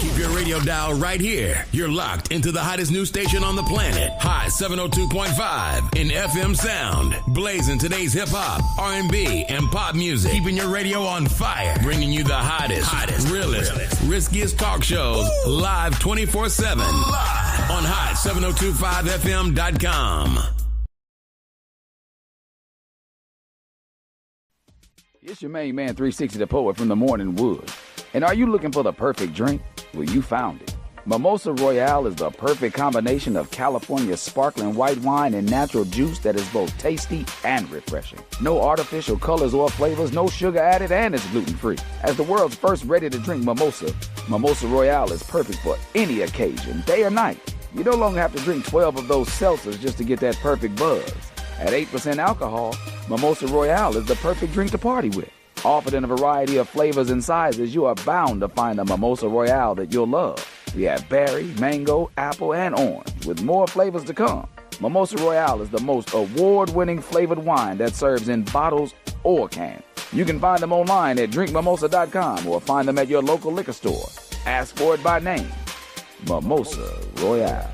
Keep your radio dial right here. You're locked into the hottest news station on the planet. Hot 702.5 in FM sound. Blazing today's hip-hop, R&B, and pop music. Keeping your radio on fire. Bringing you the hottest, realest, riskiest talk shows live 24/7. Live on hot7025fm.com. It's your main man, 360 the Poet from the Morning Wood. And are you looking for the perfect drink? Well, you found it. Mimosa Royale is the perfect combination of California sparkling white wine and natural juice that is both tasty and refreshing. No artificial colors or flavors, no sugar added, and it's gluten-free. As the world's first ready-to-drink mimosa, Mimosa Royale is perfect for any occasion, day or night. You no longer have to drink 12 of those seltzers just to get that perfect buzz. At 8% alcohol, Mimosa Royale is the perfect drink to party with. Offered in a variety of flavors and sizes, you are bound to find a Mimosa Royale that you'll love. We have berry, mango, apple, and orange, with more flavors to come. Mimosa Royale is the most award-winning flavored wine that serves in bottles or cans. You can find them online at drinkmimosa.com or find them at your local liquor store. Ask for it by name. Mimosa Royale.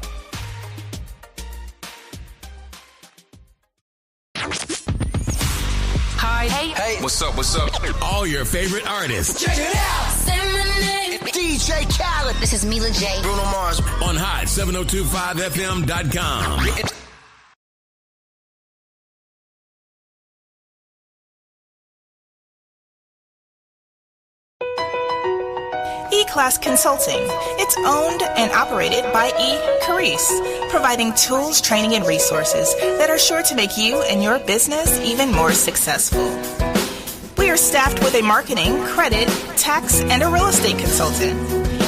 Hi. Hey. What's up? All your favorite artists. Check it out. Say my name. DJ Khaled. This is Mila J. Bruno Mars. On hot7025fm.com. E-Class Consulting. It's owned and operated by Carice, providing tools, training, and resources that are sure to make you and your business even more successful. We are staffed with a marketing, credit, tax, and a real estate consultant.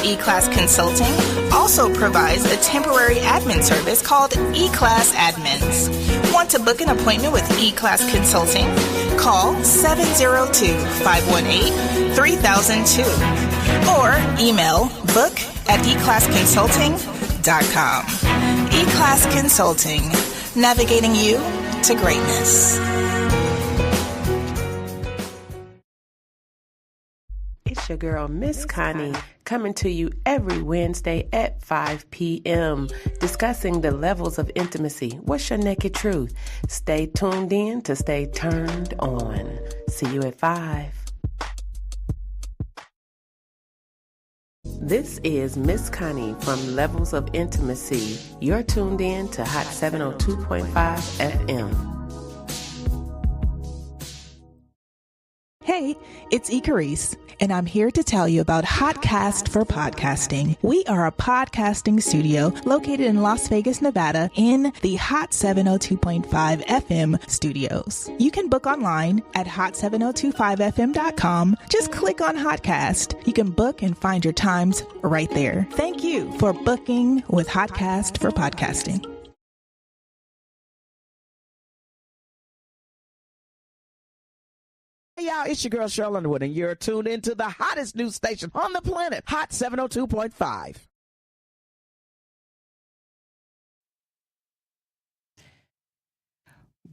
E-Class Consulting also provides a temporary admin service called E-Class Admins. Want to book an appointment with E-Class Consulting? Call 702-518-3002 or email book@eclassconsulting.com. E-Class Consulting, navigating you to greatness. It's your girl, Miss Connie, coming to you every Wednesday at 5 p.m., discussing the levels of intimacy. What's your naked truth? Stay tuned in to stay turned on. See you at 5. This is Miss Connie from Levels of Intimacy. You're tuned in to Hot 702.5 FM. Hey, it's Carice, and I'm here to tell you about Hotcast for Podcasting. We are a podcasting studio located in Las Vegas, Nevada, in the Hot 702.5 FM studios. You can book online at hot7025fm.com. Just click on Hotcast. You can book and find your times right there. Thank you for booking with Hotcast for Podcasting. Hey y'all, it's your girl Cheryl Underwood, and you're tuned into the hottest news station on the planet, Hot 702.5.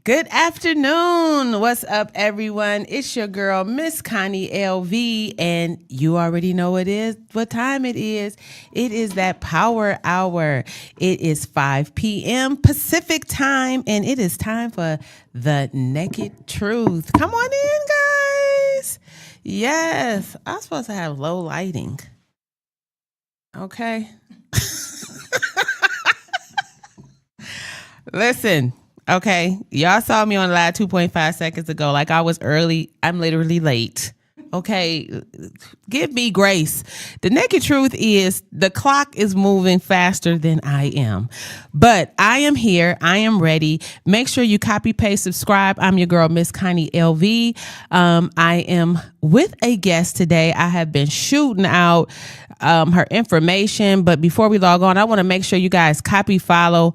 Good afternoon. What's up, everyone? It's your girl, Miss Connie LV, and you already know what time it is. It is that power hour. It is 5 p.m. Pacific time, and it is time for the Naked Truth. Come on in, guys. Yes, I'm supposed to have low lighting. Okay. Listen. Okay, y'all saw me on live 2.5 seconds ago. Like I was early. I'm literally late. Okay, give me grace. The naked truth is the clock is moving faster than I am. But I am here. I am ready. Make sure you copy, paste, subscribe. I'm your girl, Miss Connie LV. I am with a guest today. I have been shooting out her information. But before we log on, I want to make sure you guys copy, follow,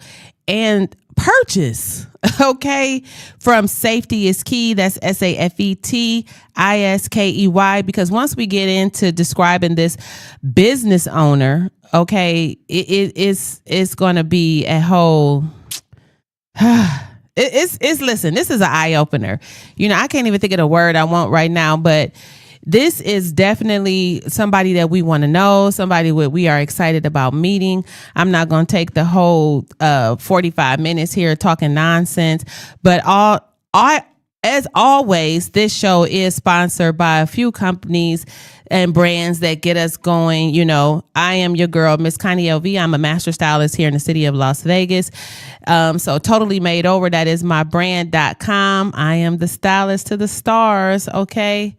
and purchase, okay, from Safety is Key. That's SAFETISKEY, because once we get into describing this business owner, okay, it's going to be a whole listen, this is an eye opener. You know, I can't even think of the word I want right now, but this is definitely somebody that we want to know, somebody we are excited about meeting. I'm not going to take the whole 45 minutes here talking nonsense, but as always, this show is sponsored by a few companies and brands that get us going. You know, I am your girl, Miss Connie LV. I'm a master stylist here in the city of Las Vegas. So Totally Made Over, that is my brand.com. I am the stylist to the stars, okay?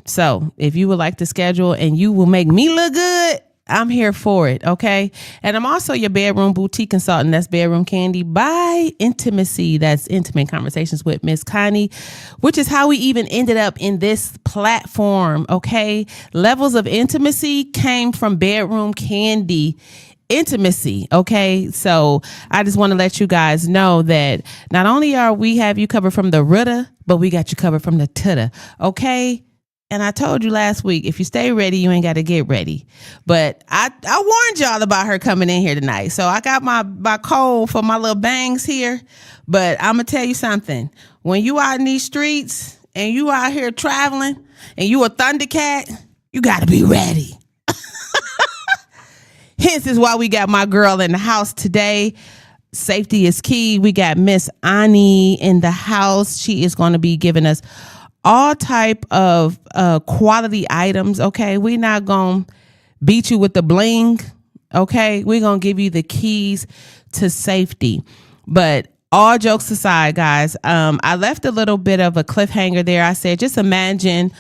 So if you would like to schedule and you will make me look good, I'm here for it, okay? And I'm also your bedroom boutique consultant. That's Bedroom Candy by Intimsc. That's Intimate Conversations with Miss Connie, which is how we even ended up in this platform, okay? Levels of Intimacy came from Bedroom Candy Intimacy, okay? So I just want to let you guys know that not only are we have you covered from the rudder, but we got you covered from the tudder, okay? And I told you last week, if you stay ready, you ain't got to get ready. But I warned y'all about her coming in here tonight. So I got my code for my little bangs here. But I'm going to tell you something. When you out in these streets and you out here traveling and you a Thundercat, you got to be ready. Hence is why we got my girl in the house today. Safety is key. We got Miss Annie in the house. She is going to be giving us all type of quality items, okay? We're not going to beat you with the bling, okay? We're going to give you the keys to safety. But all jokes aside, guys, I left a little bit of a cliffhanger there. I said, just imagine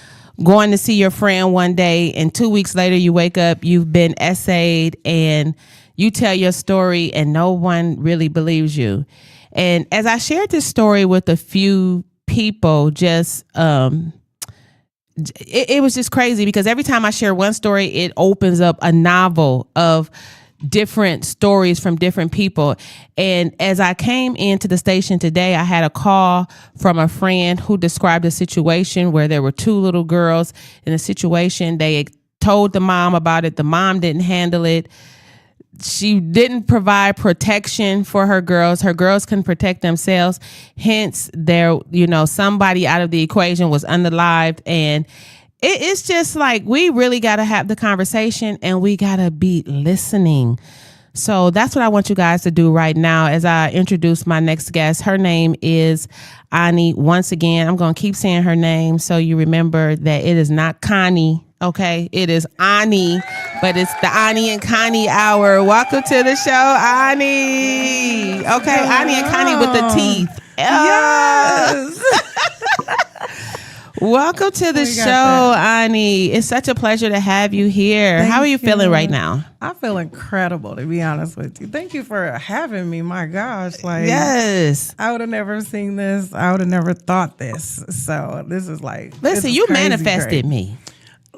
going to see your friend one day and 2 weeks later you wake up, you've been essayed and you tell your story and no one really believes you. And as I shared this story with a few people, just it was just crazy because every time I share one story, it opens up a novel of different stories from different people. And as I came into the station today, I had a call from a friend who described a situation where there were two little girls in a situation. They told the mom about it. The mom didn't handle it. She didn't provide protection for her girls. Her girls couldn't protect themselves. Hence, somebody out of the equation was unalived. And it's just like, we really got to have the conversation and we got to be listening. So that's what I want you guys to do right now as I introduce my next guest. Her name is Annie. Once again, I'm going to keep saying her name so you remember that it is not Connie. Okay, it is Annie, but it's the Annie and Connie hour. Welcome to the show, Annie. Okay, Annie and Connie with the teeth. Yes. Welcome to the show, Annie. It's such a pleasure to have you here. How are you feeling right now? I feel incredible, to be honest with you. Thank you for having me. My gosh, yes, I would have never seen this. I would have never thought this. So this is like, listen, you manifested me.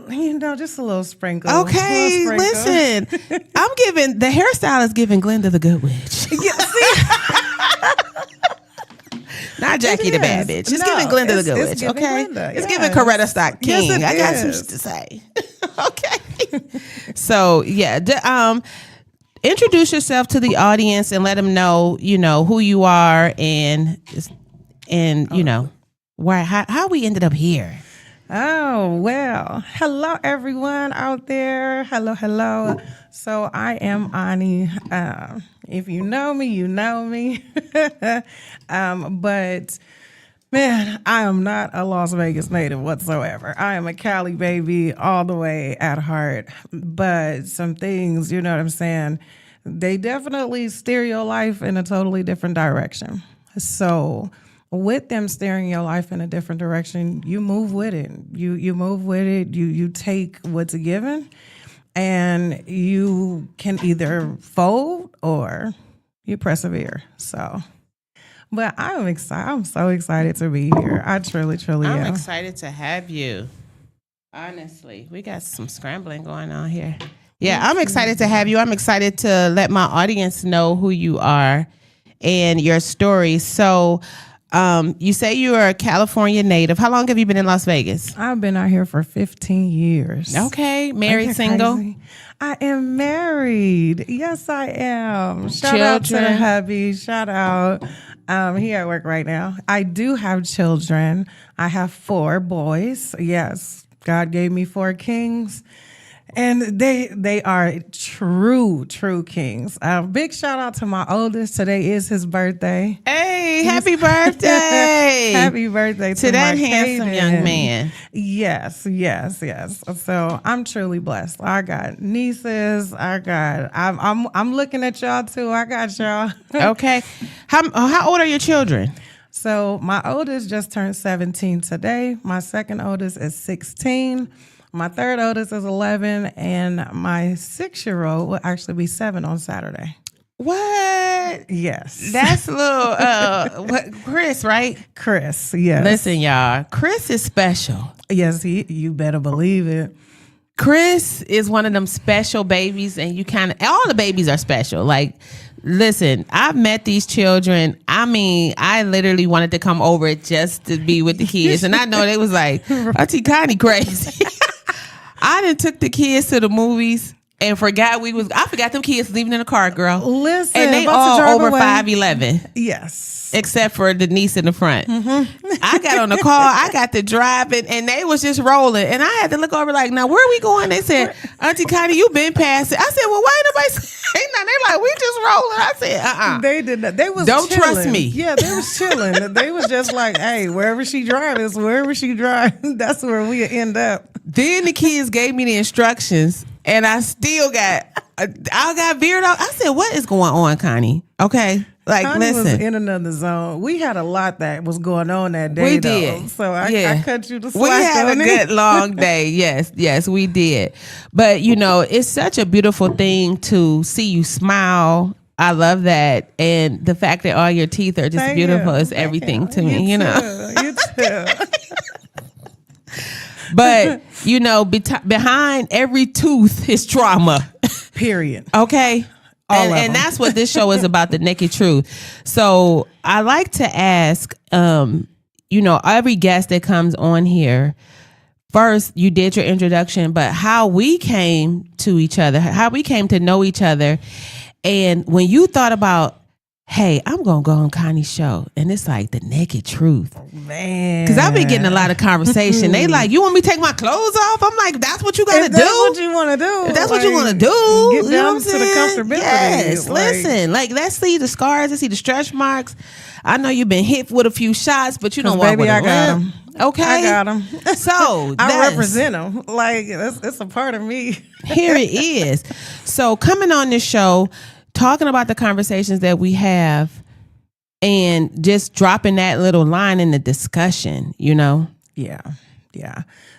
You know, just a little sprinkle. Okay, listen. I'm giving the hairstyle is giving Glenda the good witch. Yeah, see? Not Jackie the bad bitch. It's giving Glenda the good witch. Okay, Glenda, it's giving Coretta Stock King. Yes, I got some shit to say. Okay, so yeah, introduce yourself to the audience and let them know, who you are and why how we ended up here. Oh, well, hello, everyone out there. Hello. So I am Annie. If you know me, you know me. But, man, I am not a Las Vegas native whatsoever. I am a Cali baby all the way at heart. But some things, you know what I'm saying, they definitely steer your life in a totally different direction. So with them steering your life in a different direction, you move with it. You move with it. You take what's given, and you can either fold or you persevere. So, but I'm excited. I'm so excited to be here. I truly am. I'm excited to have you. Honestly, we got some scrambling going on here. Yeah, I'm excited to have you. I'm excited to let my audience know who you are and your story. So, you say you are a California native. How long have you been in Las Vegas? I've been out here for 15 years. Okay. Married, single? Crazy? I am married. Yes, I am. Shout out to the hubby. Shout out. He at work right now. I do have children. I have 4 boys. Yes. God gave me 4 kings. And they are true kings. Big shout out to my oldest. Today is his birthday. Hey, happy birthday. Happy birthday to that my handsome Caden. young man. Yes. So I'm truly blessed. I got nieces. I'm looking at y'all too. I got y'all. Okay. How old are your children? So my oldest just turned 17 today. My second oldest is 16. My third oldest is 11, and my 6-year-old will actually be 7 on Saturday. What? Yes. That's little Chris, right? Chris, yes. Listen, y'all, Chris is special. Yes, you better believe it. Chris is one of them special babies, and all the babies are special. Like, listen, I've met these children. I mean, I literally wanted to come over just to be with the kids, and I know they was like, Auntie Connie crazy. I done took the kids to the movies and forgot them kids leaving in the car, girl. Listen, and they all over 5'11". Yes. Except for the niece in the front. Mm-hmm. I got on the car, I got to driving, and they was just rolling. And I had to look over like, now where are we going? They said, Auntie Connie, you been past it. I said, well, why ain't nobody saying nothing? They like, we just rolling. I said, They did not. They was Don't chilling. trust me. Yeah, they was chilling. They was just like, hey, wherever she drives, that's where we end up. Then the kids gave me the instructions, and I still got veered off. I said, what is going on, Connie? Okay. Like, Connie listen. was in another zone. We had a lot that was going on that day. We did. So I cut you the slack. We had on a it. good long day. Yes, we did. But, it's such a beautiful thing to see you smile. I love that. And the fact that all your teeth are just beautiful is everything to me, You too. But, behind every tooth is trauma. Period. Okay? And that's what this show is about, the naked truth. So I like to ask, every guest that comes on here, first, you did your introduction, but how we came to each other, how we came to know each other. And when you thought about, hey, I'm going to go on Connie's show, and it's like the naked truth. Man. Because I've been getting a lot of conversation. They like, you want me to take my clothes off? I'm like, that's what you got to do. That's what you want to do. If that's what you want to do. Get down to the comfortability. Yes, listen. Like, let's see the scars. Let's see the stretch marks. I know you've been hit with a few shots, but you don't want baby, with I got them. Okay. I got them. So I represent them. Like, it's a part of me. Here it is. So coming on this show, talking about the conversations that we have, and just dropping that little line in the discussion, Yeah.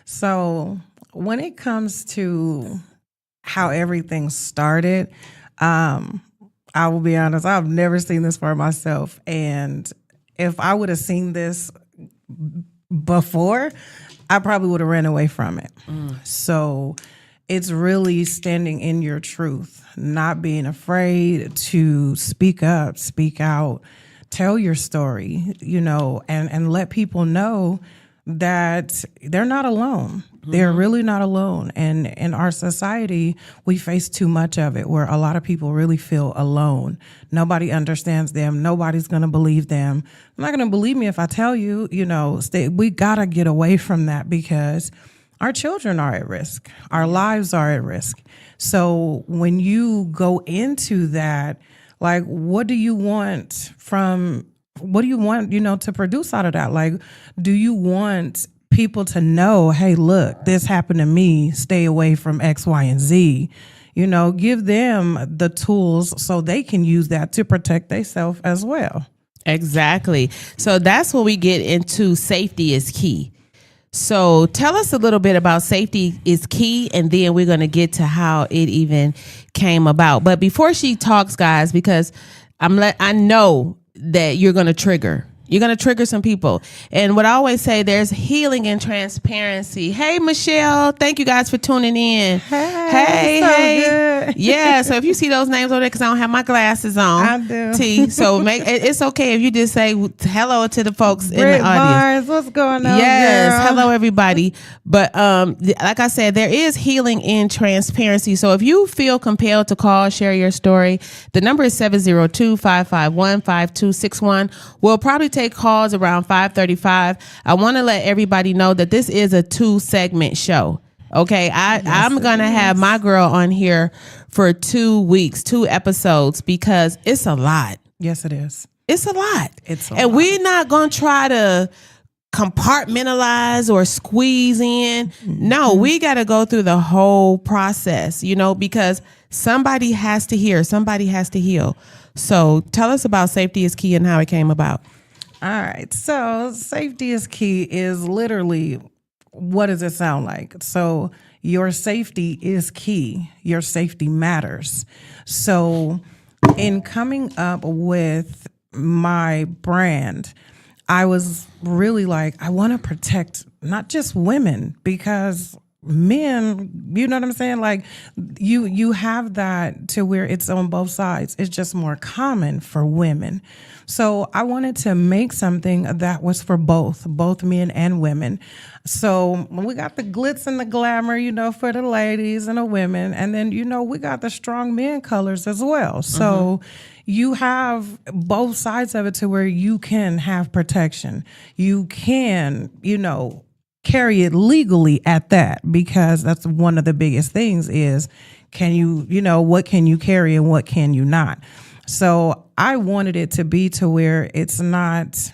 So when it comes to how everything started, I will be honest, I've never seen this for myself. And if I would have seen this before, I probably would have ran away from it. So it's really standing in your truth, not being afraid to speak up, speak out, tell your story, and let people know that they're not alone. They're really not alone. And in our society, we face too much of it, where a lot of people really feel alone. Nobody understands them. Nobody's going to believe them. I'm not going to believe me if I tell you, we got to get away from that, because our children are at risk. Our lives are at risk. So when you go into that, like, what do you want, to produce out of that? Like, do you want people to know, hey, look, this happened to me, stay away from X, Y, and Z? Give them the tools so they can use that to protect themselves as well. Exactly. So that's when we get into safety is key. So tell us a little bit about safety is key, and then we're going to get to how it even came about. But before she talks, guys, because I know that you're going to trigger some people. And what I always say, there's healing and transparency. Hey, Michelle, thank you guys for tuning in. Hey. it? Yeah, so if you see those names over there, because I don't have my glasses on. I do. T, so it's okay if you just say hello to the folks in Britt the audience. Barnes, what's going on, Yes, girl? hello everybody. But like I said, there is healing in transparency. So if you feel compelled to call, share your story, the number is 702-551-5261. We'll probably take calls around 5:35. I want to let everybody know that this is a 2-segment show. Okay, I'm gonna have my girl on here for 2 weeks, 2 episodes, because it's a lot. Yes, it is. It's a lot. And we're not gonna try to compartmentalize or squeeze in. No, we got to go through the whole process, because somebody has to hear, somebody has to heal. So tell us about Safety is Key and how it came about. All right. So Safety is Key is literally, what does it sound like? So your safety is key. Your safety matters. So in coming up with my brand, I was really like, I want to protect not just women, because men, you know what I'm saying? Like you have that to where it's on both sides. It's just more common for women. So I wanted to make something that was for both men and women. So we got the glitz and the glamour, for the ladies and the women. And then, we got the strong men colors as well. So you have both sides of it to where you can have protection. You can, carry it legally at that, because that's one of the biggest things is, can you, what can you carry and what can you not? So I wanted it to be to where it's not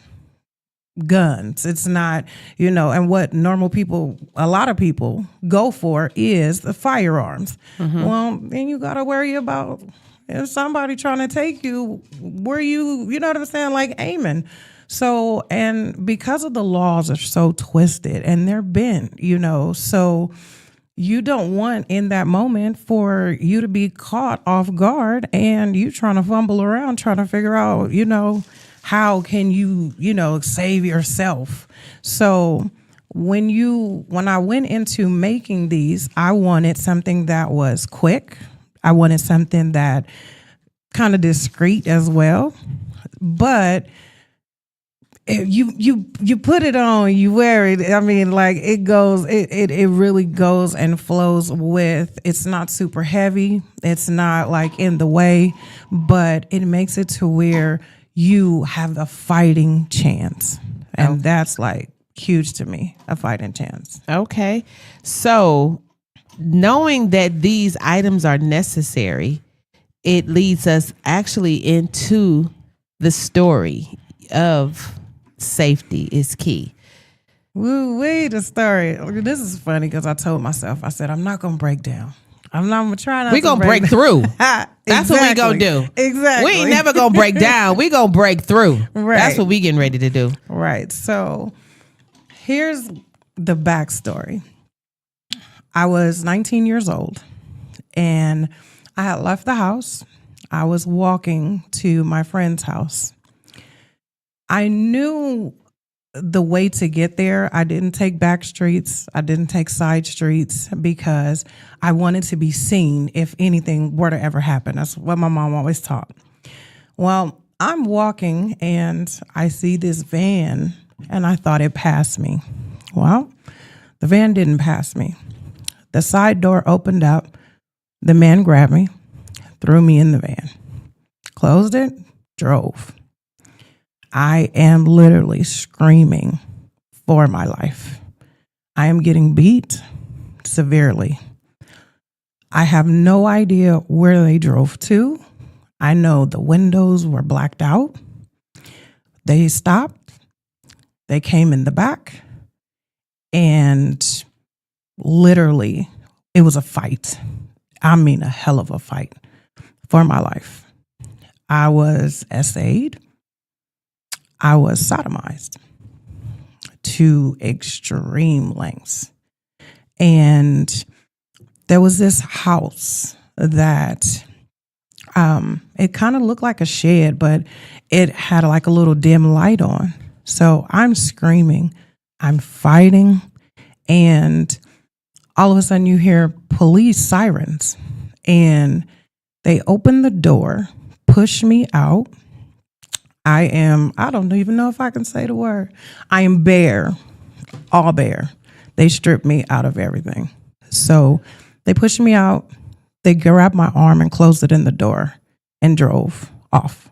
guns. It's not, and what normal people, a lot of people go for is the firearms. Well, then you got to worry about if somebody trying to take you, where you know what I'm saying, like aiming. So, and because of the laws are so twisted and they're bent, so you don't want in that moment for you to be caught off guard and you trying to fumble around, trying to figure out, how can you, save yourself? So when I went into making these, I wanted something that was quick. I wanted something that kind of discreet as well, but you put it on, you wear it. I mean, like it goes, it really goes and flows with. It's not super heavy. It's not like in the way, but it makes it to where you have a fighting chance, and that's like huge to me, a fighting chance. Okay, so knowing that these items are necessary, it leads us actually into the story of Safety is Key. Woo-wee, the story. This is funny because I told myself, I said, I'm not going to break down. I'm going to try not We're going to break through. That's what we going to do. Exactly. We ain't never going to break down. We going to break through. Right. That's what we getting ready to do. Right. So here's the backstory. I was 19 years old and I had left the house. I was walking to my friend's house. I knew the way to get there. I didn't take back streets. I didn't take side streets because I wanted to be seen if anything were to ever happen. That's what my mom always taught. Well, I'm walking and I see this van and I thought it passed me. Well, the van didn't pass me. The side door opened up. The man grabbed me, threw me in the van, closed it, drove. I am literally screaming for my life. I am getting beat severely. I have no idea where they drove to. I know the windows were blacked out. They stopped. They came in the back. And literally, it was a fight. I mean, a hell of a fight for my life. I was essayed. I was sodomized to extreme lengths. And there was this house that it kind of looked like a shed, but it had like a little dim light on. So I'm screaming, I'm fighting, and all of a sudden you hear police sirens. And they opened the door, pushed me out. I don't even know if I can say the word. I am bare, all bare. They stripped me out of everything. So they pushed me out. They grabbed my arm and closed it in the door and drove off.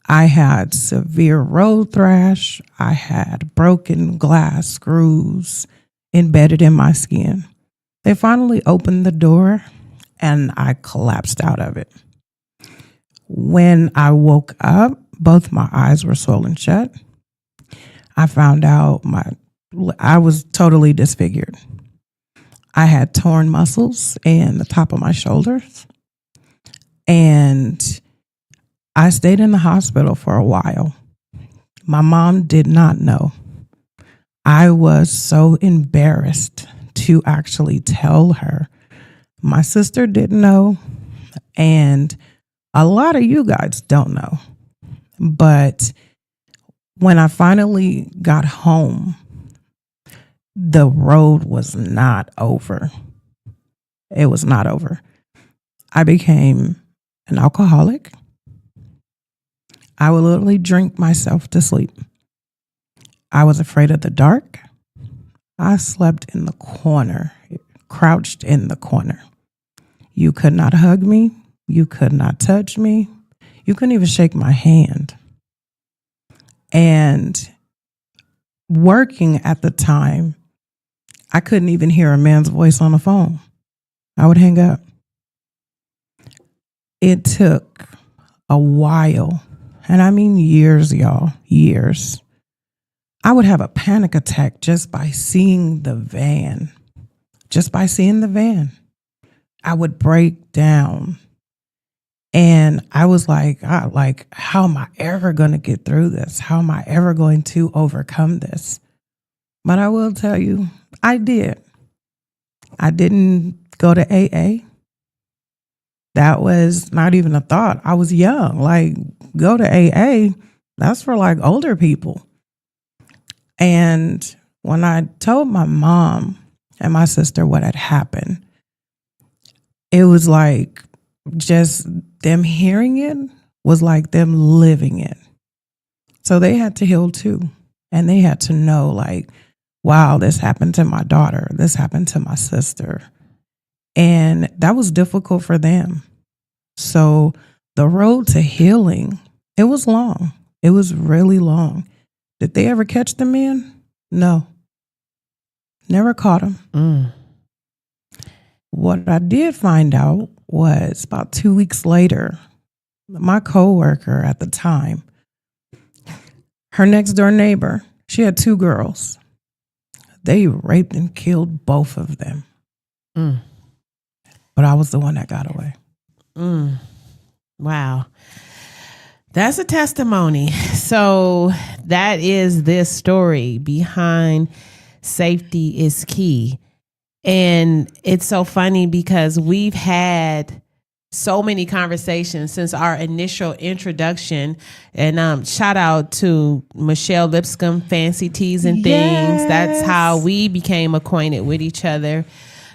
I had severe road thrash. I had broken glass screws embedded in my skin. They finally opened the door and I collapsed out of it. When I woke up, both my eyes were swollen shut. I found out I was totally disfigured. I had torn muscles in the top of my shoulders. And I stayed in the hospital for a while. My mom did not know. I was so embarrassed to actually tell her. My sister didn't know. And a lot of you guys don't know. But when I finally got home, the road was not over. It was not over. I became an alcoholic. I would literally drink myself to sleep. I was afraid of the dark. I slept in the corner, crouched in the corner. You could not hug me. You could not touch me. You couldn't even shake my hand. And working at the time, I couldn't even hear a man's voice on the phone. I would hang up. It took a while, and I mean years, y'all, years. I would have a panic attack just by seeing the van. Just by seeing the van. I would break down. And I was like, how am I ever going to get through this? How am I ever going to overcome this? But I will tell you, I did. I didn't go to AA. That was not even a thought. I was young. Like, go to AA, that's for like older people. And when I told my mom and my sister what had happened, it was like just them hearing it was like them living it. So they had to heal too. And they had to know, like, wow, this happened to my daughter. This happened to my sister. And that was difficult for them. So the road to healing, it was long. It was really long. Did they ever catch the man? No. Never caught him. What I did find out was about 2 weeks later, my coworker at the time, her next door neighbor, she had 2 girls. They raped and killed both of them. But I was the one that got away. Wow. That's a testimony. So that is this story behind safety is key. And it's so funny because we've had so many conversations since our initial introduction. And shout out to Michelle Lipscomb, Fancy Teas and Things. Yes. That's how we became acquainted with each other.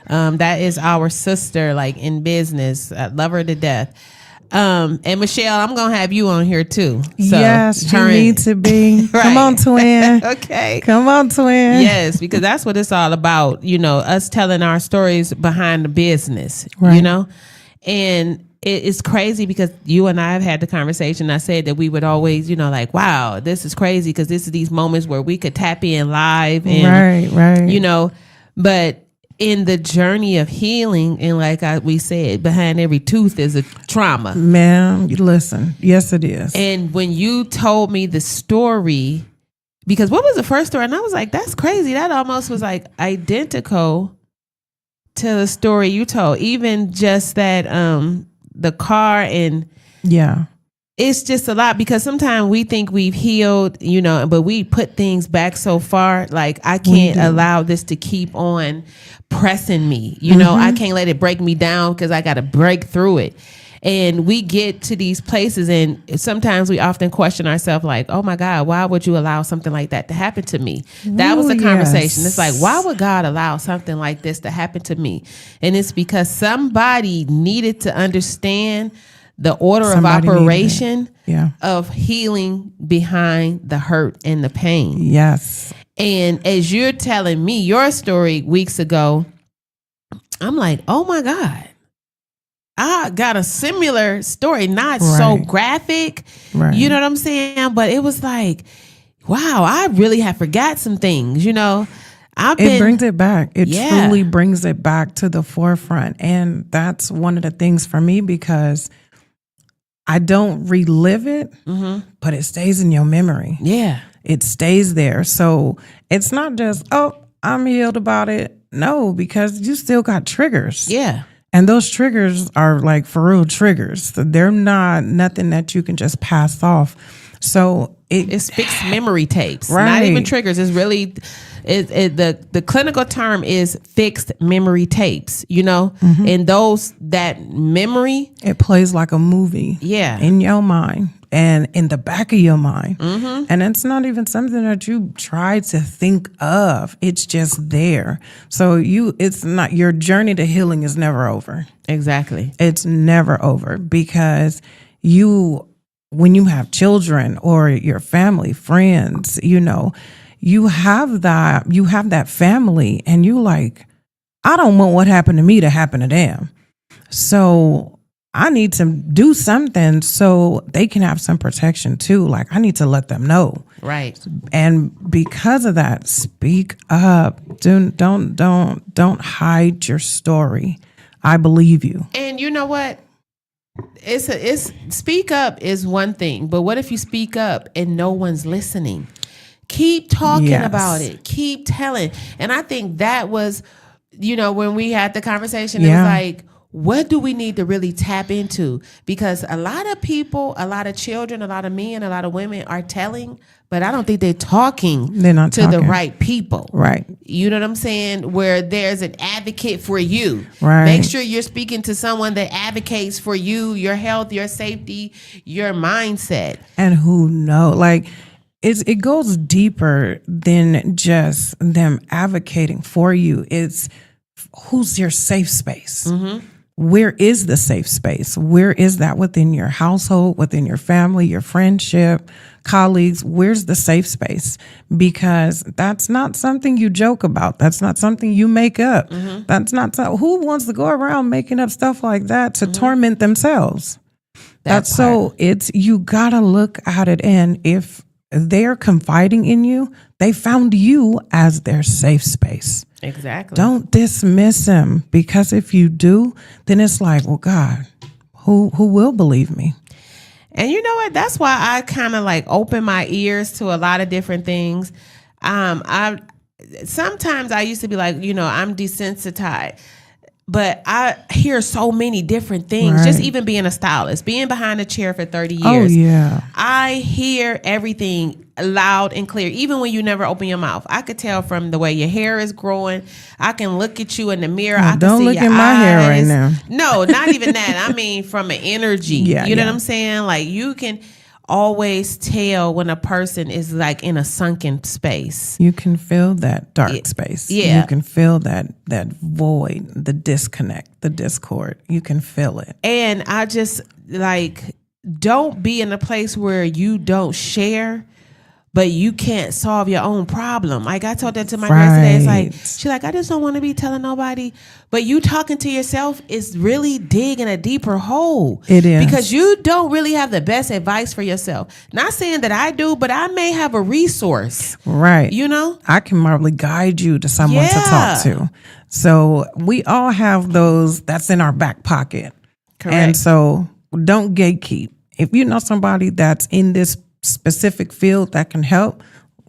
That is our sister, like in business. I love her to death. And Michelle, I'm going to have you on here too. So, yes, you need to be. Right. Come on, twin. Okay. Come on, twin. Yes, because that's what it's all about. You know, us telling our stories behind the business, right. You know, and it's crazy because you and I have had the conversation. I said that we would always, you know, like, wow, this is crazy because this is these moments where we could tap in live and, right. You know, but in the journey of healing, and like we said, behind every tooth is a trauma. Ma'am, you listen. Yes, it is. And when you told me the story, because what was the first story? And I was like, that's crazy. That almost was like identical to the story you told. Even just that the car and yeah. It's just a lot because sometimes we think we've healed, you know, but we put things back so far. Like, I can't allow this to keep on pressing me. You know, I can't let it break me down because I got to break through it. And we get to these places, and sometimes we often question ourselves like, oh my God, why would you allow something like that to happen to me? That was the conversation. It's like, why would God allow something like this to happen to me? And it's because somebody needed to understand the order of operation of healing behind the hurt and the pain. Yes. And as you're telling me your story weeks ago, I'm like, oh my God. I got a similar story, not so graphic, you know what I'm saying? But it was like, wow, I really have forgot some things, you know? It brings it back. It truly brings it back to the forefront. And that's one of the things for me, because I don't relive it, but it stays in your memory. Yeah. It stays there. So it's not just, oh, I'm healed about it. No, because you still got triggers. Yeah. And those triggers are like for real triggers. They're not nothing that you can just pass off. So it's fixed memory tapes, not even triggers. It's really, the clinical term is fixed memory tapes, you know, and that memory. It plays like a movie in your mind and in the back of your mind. And it's not even something that you try to think of. It's just there. So it's not, your journey to healing is never over. Exactly. It's never over, because when you have children or your family, friends, you know, you have that family, and you like, I don't want what happened to me to happen to them. So I need to do something so they can have some protection too. Like, I need to let them know. Right. And because of that, speak up. Don't hide your story. I believe you. And you know what? It's speak up is one thing, but what if you speak up and no one's listening? Keep talking about it. Keep telling. And I think that was, you know, when we had the conversation, it was like, what do we need to really tap into? Because a lot of people, a lot of children, a lot of men, a lot of women are telling, but I don't think they're talking the right people. Right. You know what I'm saying? Where there's an advocate for you. Right. Make sure you're speaking to someone that advocates for you, your health, your safety, your mindset. And who knows? Like, it goes deeper than just them advocating for you. It's who's your safe space? Where is the safe space? Where is that within your household, within your family, your friendship, colleagues? Where's the safe space? Because that's not something you joke about. That's not something you make up. That's not who wants to go around making up stuff like that to torment themselves. You gotta look at it, and if they're confiding in you, they found you as their safe space. Exactly. Don't dismiss them, because if you do, then it's like, well, God, who will believe me? And you know what? That's why I kind of like open my ears to a lot of different things. Sometimes I used to be like, you know, I'm desensitized. But I hear so many different things, just even being a stylist, being behind a chair for 30 years. Oh, yeah. I hear everything loud and clear, even when you never open your mouth. I could tell from the way your hair is growing. I can look at you in the mirror. I can don't see look your at my eyes. hair right now. No, not even that. I mean, from an energy. You know what I'm saying? Like, you can always tell when a person is like in a sunken space. You can feel that dark space. Yeah. You can feel that void, the disconnect, the discord. You can feel it. And I just like, don't be in a place where you don't share, but you can't solve your own problem. Like, I told that to my girl today. It's like, she's like, I just don't want to be telling nobody. But you talking to yourself is really digging a deeper hole. It is. Because you don't really have the best advice for yourself. Not saying that I do, but I may have a resource. Right. You know? I can probably guide you to someone to talk to. So we all have those that's in our back pocket. Correct. And so don't gatekeep. If you know somebody that's in this specific field that can help,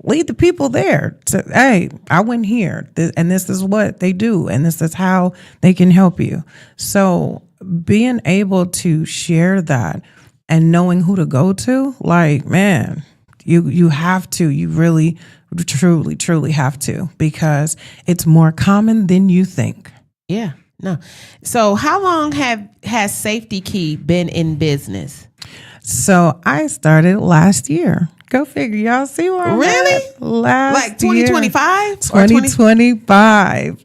lead the people there to, hey, I went here and this is what they do and this is how they can help you. So being able to share that and knowing who to go to, like, man, you have to, you really truly have to, because it's more common than you think. Yeah. No. So how long has Safety Key been in business? So I started last year. Go figure. Y'all see where I'm Really? at? Last Like 2025? 2025.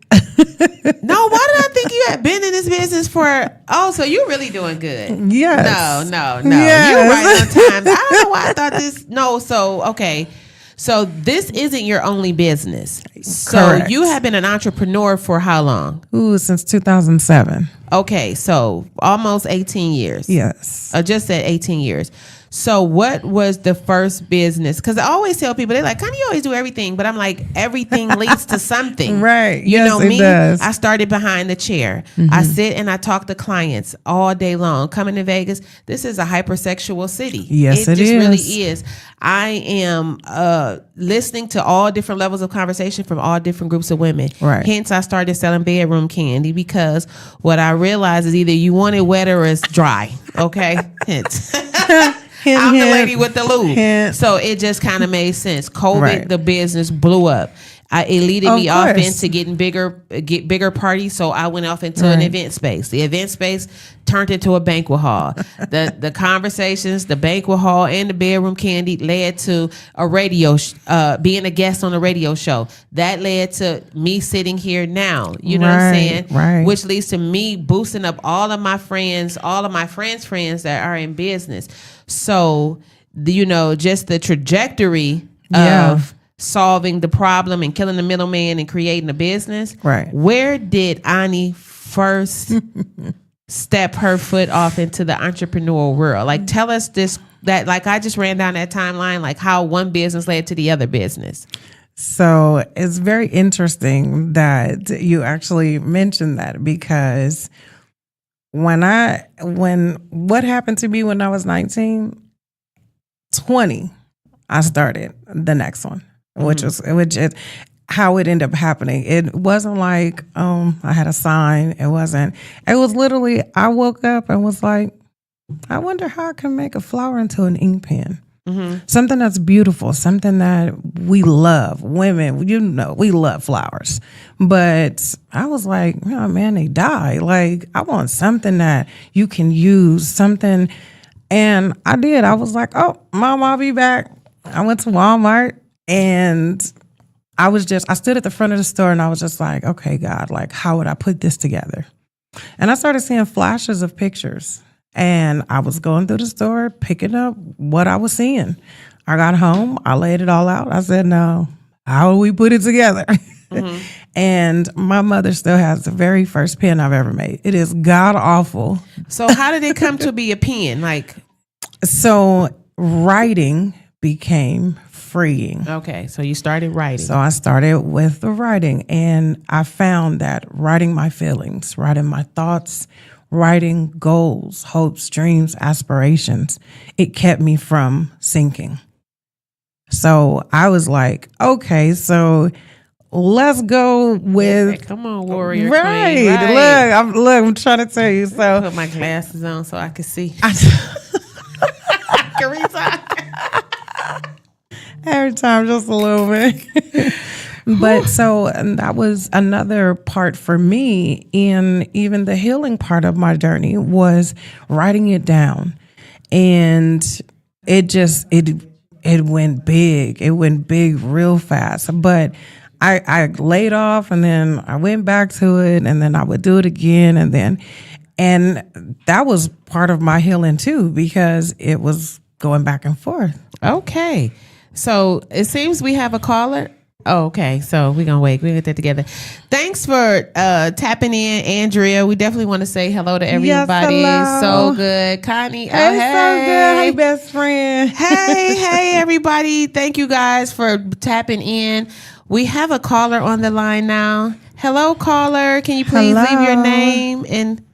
No, why did I think you had been in this business for? Oh, so you're really doing good. Yes. No. Yes. You're right on time. I don't know why I thought this. No, so okay. So this isn't your only business. So Correct. you have been an entrepreneur for how long? Ooh, since 2007. Okay, so almost 18 years. Yes. I just said 18 years. So what was the first business? Because I always tell people, they're like, Connie, you always do everything. But I'm like, everything leads to something. Right. You Yes, know it me? does. I started behind the chair. I sit and I talk to clients all day long. Coming to Vegas, this is a hypersexual city. Yes, it just is. really is. I am listening to all different levels of conversation from all different groups of women. Right. Hence, I started selling bedroom candy because what I realized is either you want it wet or it's dry. Okay? Hence. I'm the lady with the lube. Hint. So it just kind of made sense. COVID, Right. the business blew up. It leaded Of me off course. into getting bigger parties. So I went off into an Right. event space. The event space turned into a banquet hall. The conversations, the banquet hall, and the bedroom candy led to a radio, being a guest on a radio show. That led to me sitting here now. You know what I'm Right, saying? right. Which leads to me boosting up all of my friends that are in business. So, just the trajectory Yeah. of solving the problem and killing the middleman and creating a business. Right. Where did Ani first step her foot off into the entrepreneurial world? Like, tell us like I just ran down that timeline, like how one business led to the other business. So it's very interesting that you actually mentioned that, because what happened to me when I was 19, 20, I started the next one, which is how it ended up happening. It wasn't like, I had a sign. It was literally, I woke up and was like, I wonder how I can make a flower into an ink pen. Something that's beautiful, something that we love. Women, we love flowers. But I was like, oh man, they die. Like, I want something that you can use, something. And I did. I was like, oh, Mom, I'll be back. I went to Walmart and I stood at the front of the store and I was just like, okay, God, like, how would I put this together? And I started seeing flashes of pictures. And I was going through the store, picking up what I was seeing. I got home, I laid it all out. I said, no, how do we put it together? And my mother still has the very first pen I've ever made. It is god awful. So how did it come to be a pen? Like, so writing became freeing. okay, so you started writing. So I started with the writing, and I found that writing my feelings, writing my thoughts, writing goals, hopes, dreams, aspirations, it kept me from sinking. So I was like, okay, so let's go with Come on, warrior right. queen. Right. I'm trying to tell you. So Put my glasses on so I can see. Every time, just a little bit. But so that was another part for me, in even the healing part of my journey, was writing it down. And it went big. It went big real fast. But I laid off, and then I went back to it, and then I would do it again, and that was part of my healing too, because it was going back and forth. Okay. So it seems we have a caller. Oh, okay. So we're going to wait. We'll get that together. Thanks for tapping in, Andrea. We definitely want to say hello to everybody. Yes, hello. So good. Connie. Hey, so good. Hey, best friend. Hey, everybody. Thank you guys for tapping in. We have a caller on the line now. Hello, caller. Can you please leave your name and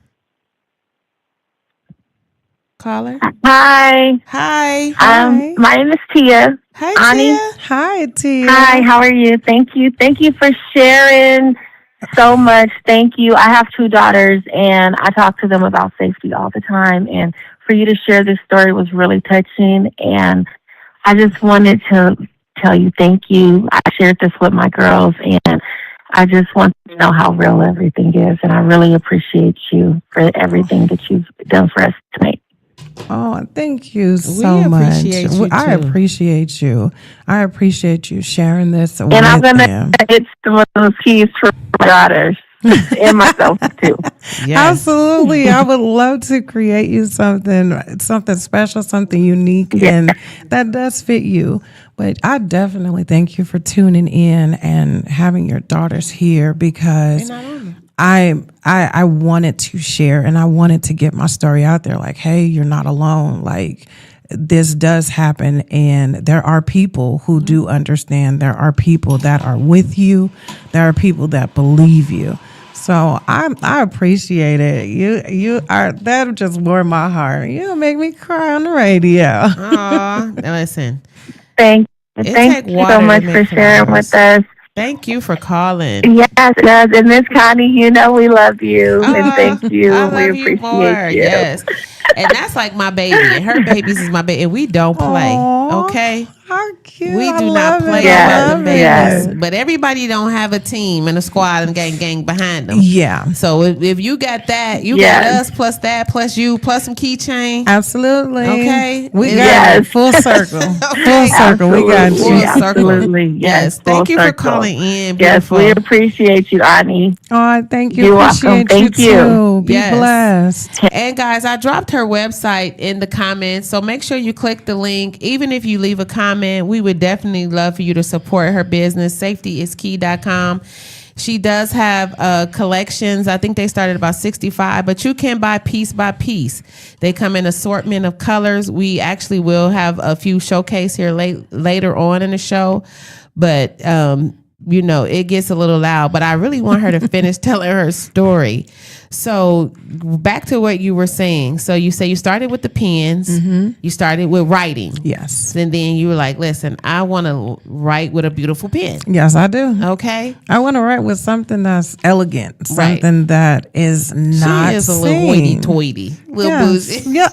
caller? Hi. Hi. My name is Tia. Hi, Ani. Tia. Hi, Tia. Hi, how are you? Thank you. Thank you for sharing so much. Thank you. I have 2 daughters, and I talk to them about safety all the time. And for you to share this story was really touching. And I just wanted to tell you thank you. I shared this with my girls, and I just want to know how real everything is. And I really appreciate you for everything that you've done for us tonight. Oh, thank you so much. I appreciate you. I appreciate you sharing this with And I'm going them. to get some of those keys for my daughters and myself, too. Yes. Absolutely. I would love to create you something special, something unique, and that does fit you. But I definitely thank you for tuning in and having your daughters here, because I wanted to share and I wanted to get my story out there. Like, hey, you're not alone. Like, this does happen, and there are people who do understand. There are people that are with you. There are people that believe you. So I appreciate it. You are, that just warmed my heart. You make me cry on the radio. Aw, listen. Thank you so much for sharing with us. Thank you for calling. Yes, and Miss Connie, you know we love you, and thank you. I love we you appreciate more. you. Yes, and that's like my baby, and her babies is my baby, and we don't play. Aww, okay, how cute! we I do not love play it. about the babies. Yes. But everybody don't have a team and a squad and gang behind them. Yeah. So if you got that, you got us plus that plus you plus some keychain. Absolutely. Okay. We got it. Full circle. Full circle. We got you. Full circle. Absolutely. Yes. Thank you for calling in. Beautiful. Yes, we appreciate you, Ani. Oh, thank you. You're appreciate welcome. Thank you. you. Too. Be blessed. And guys, I dropped her website in the comments, so make sure you click the link. Even if you leave a comment, we would definitely love for you to support her business. SafetyIsKey.com. She does have collections. I think they started about 65, but you can buy piece by piece. They come in assortment of colors. We actually will have a few showcase here later on in the show, but you know, it gets a little loud, but I really want her to finish telling her story. So back to what you were saying. So you say you started with the pens. Mm-hmm. You started with writing. Yes. And then you were like, listen, I want to write with a beautiful pen. Yes, I do. Okay. I want to write with something that's elegant, something that is not She is a seen. little hoity-toity, little bougie. Yeah,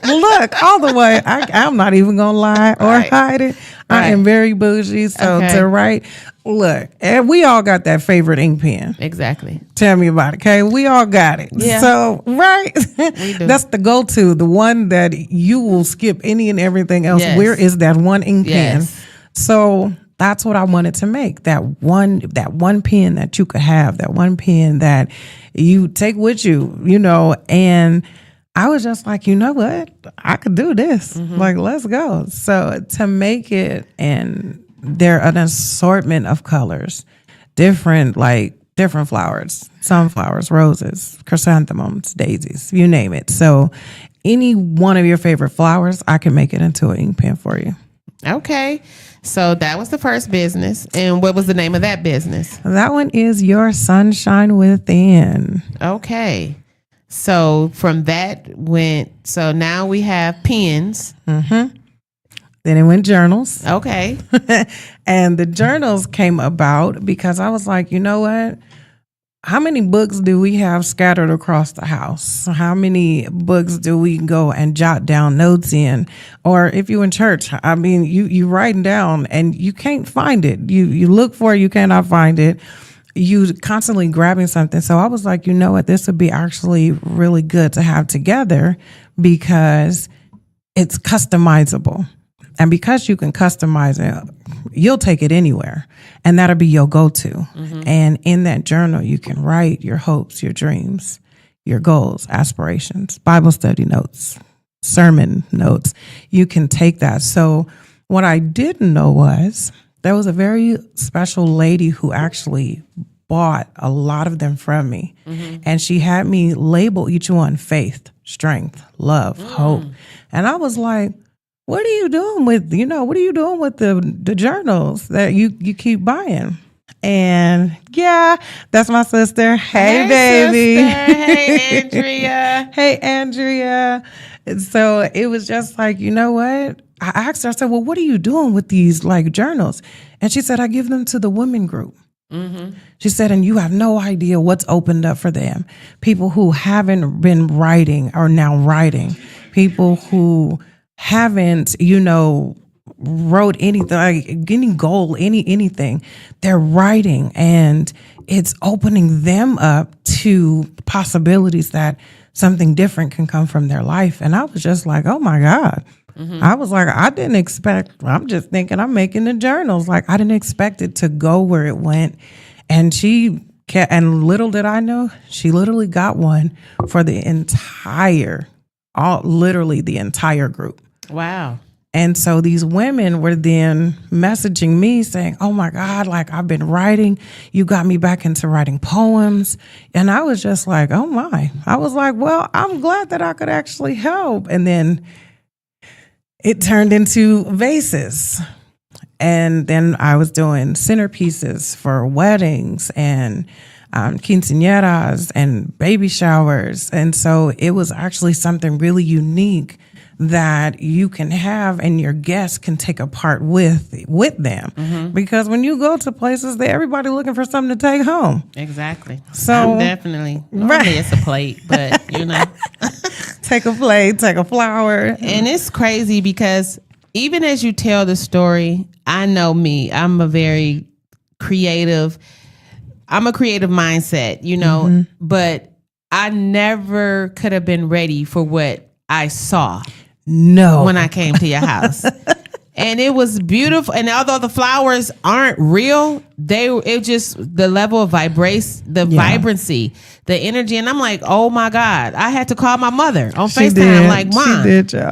look, all the way. I'm not even going to lie or hide it. I am very bougie. So to write, look, and we all got that favorite ink pen. Exactly. Tell me about it, okay? We all got it. Yeah. So, right? We do. That's the go-to, the one that you will skip any and everything else. Yes. Where is that one ink pen? Yes. So that's what I wanted to make. That one pen that you could have, that one pen that you take with you, you know, and I was just like, you know what? I could do this. Mm-hmm. Like, let's go. So to make it, and there are an assortment of colors, different flowers, sunflowers, roses, chrysanthemums, daisies, you name it. So any one of your favorite flowers, I can make it into an ink pen for you. Okay. So that was the first business. And what was the name of that business? That one is Your Sunshine Within. Okay. So from that so now we have pens. Mm-hmm. Then it went journals. Okay. And the journals came about because I was like, you know what? How many books do we have scattered across the house? How many books do we go and jot down notes in? Or if you're in church, I mean, you writing down and you can't find it. You look for it, you cannot find it. You constantly grabbing something. So I was like, you know what? This would be actually really good to have together because it's customizable. And because you can customize it, you'll take it anywhere. And that'll be your go-to. Mm-hmm. And in that journal, you can write your hopes, your dreams, your goals, aspirations, Bible study notes, sermon notes. You can take that. So what I didn't know was there was a very special lady who actually bought a lot of them from me. Mm-hmm. And she had me label each one: faith, strength, love, hope. And I was like, what are you doing with the journals that you keep buying? And yeah, that's my sister. Hey baby. Sister. Hey, Andrea. Hey, Andrea. And so it was just like, you know what? I asked her, I said, well, what are you doing with these like journals? And she said, I give them to the women group. Mm-hmm. She said, and you have no idea what's opened up for them. People who haven't been writing are now writing. People who haven't, wrote anything, like any goal, anything. They're writing, and it's opening them up to possibilities that something different can come from their life. And I was just like, oh my God. I was like, I didn't expect, I'm just thinking I'm making the journals. Like, I didn't expect it to go where it went. And and little did I know, she literally got one for the literally the entire group. Wow. And so these women were then messaging me saying, oh my God, like, I've been writing. You got me back into writing poems. And I was just like, oh my. I was like, well, I'm glad that I could actually help. And then it turned into vases. And then I was doing centerpieces for weddings and quinceañeras and baby showers. And so it was actually something really unique that you can have and your guests can take a part with them. Because when you go to places, everybody looking for something to take home. Exactly. So I'm definitely, normally it's a plate, but you know. Take a plate, take a flower. And it's crazy because even as you tell the story, I know me, I'm a creative mindset, you know, but I never could have been ready for what I saw. No. When I came to your house. And it was beautiful. And although the flowers aren't real, it just the level of vibrancy, the energy. And I'm like, oh my God. I had to call my mother on FaceTime. Like, Mom,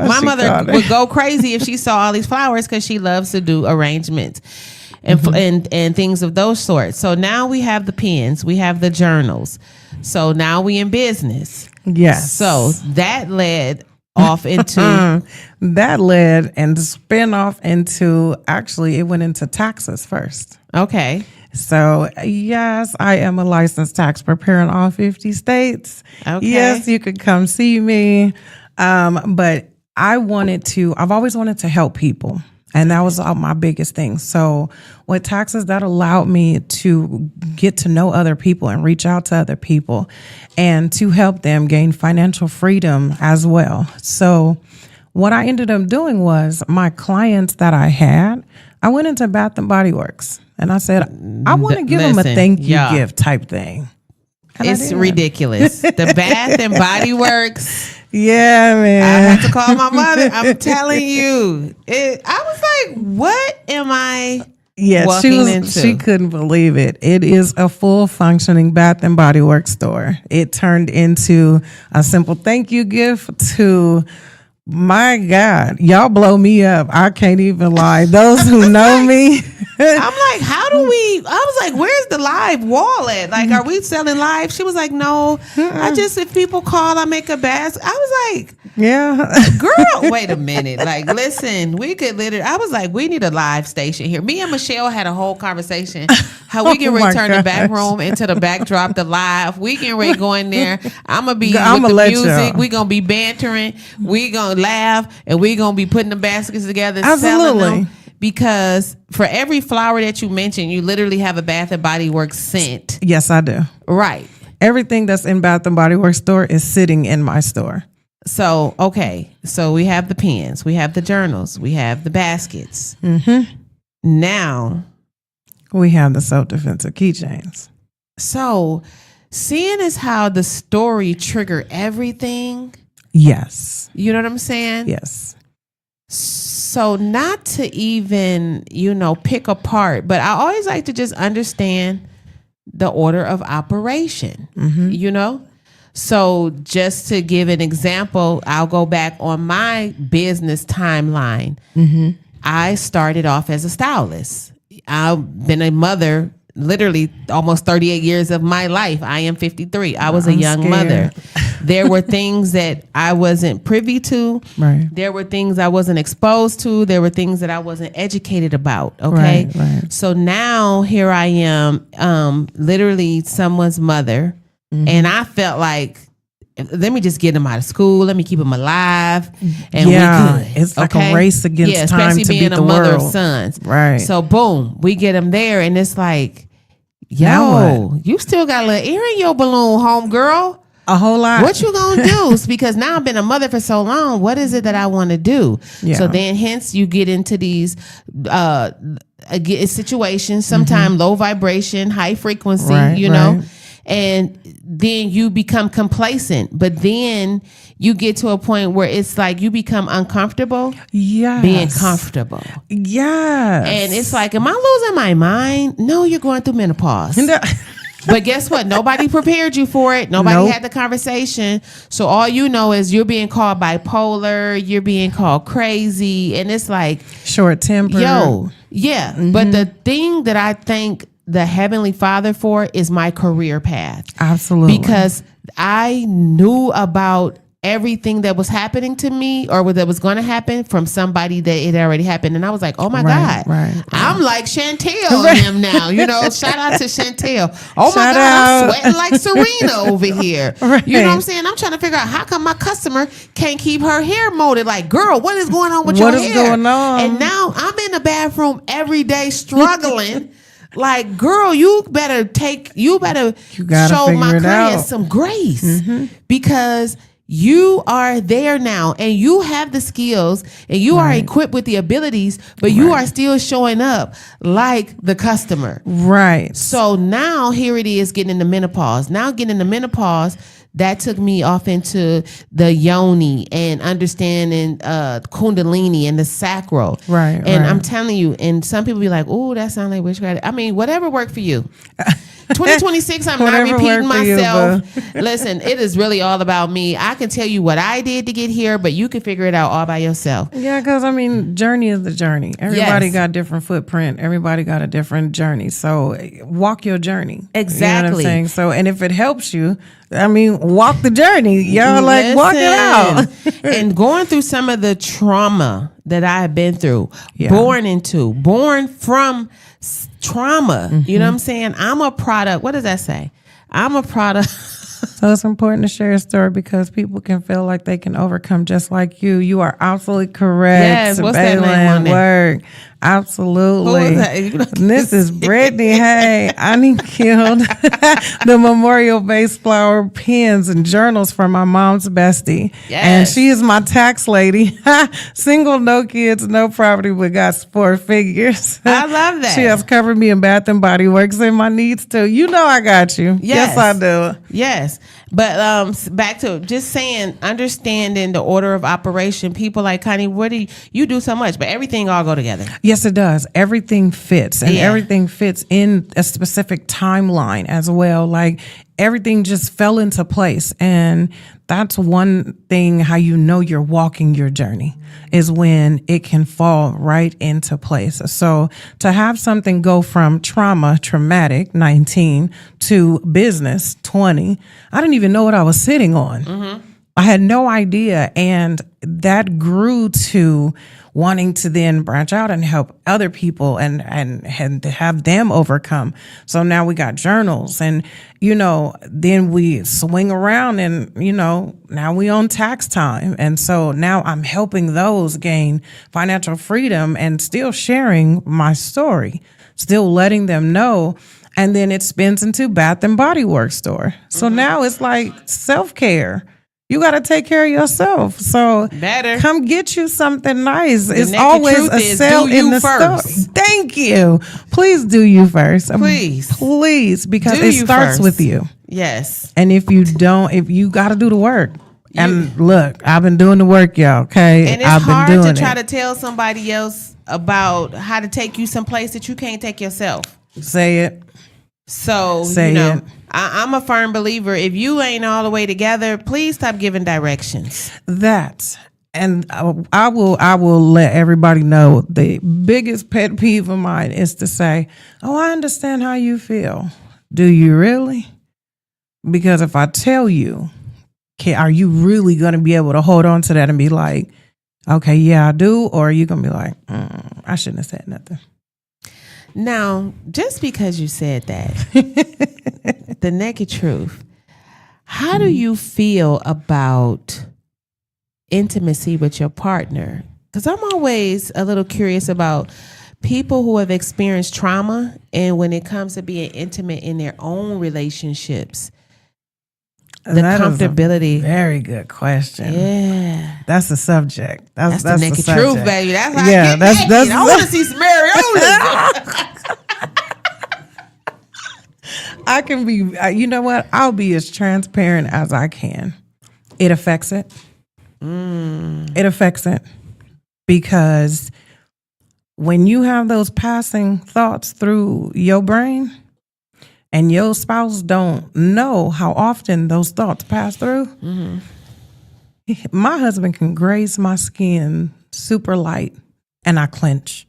my mother would go crazy if she saw all these flowers because she loves to do arrangements and things of those sorts. So now we have the pens, we have the journals. So now we in business. Yes. So that led off into and spin off into, actually it went into taxes first. Okay. So yes, I am a licensed tax preparer in all 50 states. Okay. Yes, you could come see me. But I've always wanted to help people. And that was my biggest thing. So with taxes, that allowed me to get to know other people and reach out to other people and to help them gain financial freedom as well. So what I ended up doing was my clients that I had, I went into Bath and Body Works and I said, I want to give them a thank you gift type thing. And it's ridiculous. The Bath and Body Works. Yeah, man. I had to call my mother. I'm telling you. I was like, what am I walking into? She couldn't believe it. It is a full functioning Bath and Body Works store. It turned into a simple thank you gift to, my God, y'all blow me up. I can't even lie. Those who know me. I'm like, I was like, where's the live wall at? Like, are we selling live? She was like, no, if people call, I make a basket. I was like, yeah, girl, wait a minute. Like, listen, I was like, we need a live station here. Me and Michelle had a whole conversation how we can return the back room into the backdrop, the live. We can go in there. I'm going to be with the music. We're going to be bantering. We're going to laugh, and we're going to be putting the baskets together, selling them. Because for every flower that you mentioned, you literally have a Bath and Body Works scent. Yes, I do. Right. Everything that's in Bath and Body Works store is sitting in my store. So, okay. So we have the pens, we have the journals, we have the baskets. Now we have the self-defensive keychains. So seeing as how the story triggered everything. Yes. You know what I'm saying? Yes. So not to even, pick apart, but I always like to just understand the order of operation, So just to give an example, I'll go back on my business timeline. I started off as a stylist. I've been a mother literally almost 38 years of my life. I am 53. I was a young mother. There were things that I wasn't privy to. Right. There were things I wasn't exposed to. There were things that I wasn't educated about. Okay. Right. So now here I am, literally someone's mother. And I felt like, let me just get them out of school. Let me keep them alive. And we good. It's like a race against time to beat the world. Especially being a mother of sons. Right. So boom, we get them there. And it's like, yo, you still got a little air in your balloon, homegirl. A whole lot. What you gonna do? Because now I've been a mother for so long. What is it that I want to do? Yeah. So then, hence, you get into these situations. Sometimes low vibration, high frequency. Right. And then you become complacent. But then you get to a point where it's like you become uncomfortable. Yes. Being comfortable. Yes. And it's like, am I losing my mind? No, you're going through menopause. But guess what? Nobody prepared you for it. Nobody had the conversation. So all you know is you're being called bipolar. You're being called crazy. And it's like... short-tempered. Yeah. But the thing that I thank the Heavenly Father for is my career path. Absolutely. Because I knew about everything that was happening to me or that was going to happen from somebody that it already happened. And I was like, oh my God, I'm like Chantel and him now, shout out to Chantel. Oh my God, I'm sweating like Serena over here. You know what I'm saying? I'm trying to figure out how come my customer can't keep her hair molded. Like, girl, what is going on with your hair? What is going on? And now I'm in the bathroom every day struggling. Like, girl, you better show my clients some grace because you are there now and you have the skills and you are equipped with the abilities, but you are still showing up like the customer. Right. So now here it is getting into menopause. Now getting into menopause, that took me off into the yoni and understanding kundalini and the sacral. Right. And I'm telling you, and some people be like, oh, that sounds like witchcraft. I mean, whatever worked for you. 2026, I'm not repeating myself. Listen, it is really all about me. I can tell you what I did to get here, but you can figure it out all by yourself. Yeah, because journey is the journey. Everybody got a different footprint. Everybody got a different journey. So walk your journey. Exactly. You know what I'm saying? So, and if it helps you, walk the journey. Y'all walk it out. And going through some of the trauma that I have been through, born from trauma. You know what I'm saying? I'm a product. What does that say? I'm a product. So it's important to share a story because people can feel like they can overcome just like you. You are absolutely correct. Yes, what's that name on there? Work. Absolutely. This is Brittany. Hey, I killed the memorial-based flower pens and journals for my mom's bestie. Yes. And she is my tax lady. Single, no kids, no property, but got 4 figures. I love that. She has covered me in Bath and Body Works and my needs too. You know I got you. Yes I do. Yes. But back to just saying, understanding the order of operation. People like, Connie, what do you do so much, but everything all go together. Yes, it does. Everything fits, and everything fits in a specific timeline as well. Like everything just fell into place, and that's one thing how you know you're walking your journey is when it can fall right into place. So to have something go from traumatic 19 to business 20, I didn't even know what I was sitting on. I had no idea, and that grew to wanting to then branch out and help other people and have them overcome. So now we got journals and, then we swing around and, now we on tax time. And so now I'm helping those gain financial freedom and still sharing my story, still letting them know. And then it spins into Bath and Body Works store. So now it's like self-care. You got to take care of yourself. So come get you something nice. It's always a sale in the store. Thank you. Please do you first. Please, because it starts with you. Yes. And if you got to do the work. And look, I've been doing the work, y'all. Okay. And it's hard to try to tell somebody else about how to take you someplace that you can't take yourself. Say it. So, I'm a firm believer. If you ain't all the way together, please stop giving directions. And I will let everybody know the biggest pet peeve of mine is to say, oh, I understand how you feel. Do you really? Because if I tell you, are you really going to be able to hold on to that and be like, okay, yeah, I do? Or are you going to be like, I shouldn't have said nothing? Now, just because you said that, the naked truth, how do you feel about intimacy with your partner? Because I'm always a little curious about people who have experienced trauma and when it comes to being intimate in their own relationships. The That is a comfortability. very good question. Yeah. That's the subject. That's the naked subject. truth, baby. That's how Yeah, I get that's- naked. that's- I want to see some areolas. I can be, you know what? I'll be as transparent as I can. It affects it. It affects it because when you have those passing thoughts through your brain and your spouse don't know how often those thoughts pass through, my husband can graze my skin super light and I clench.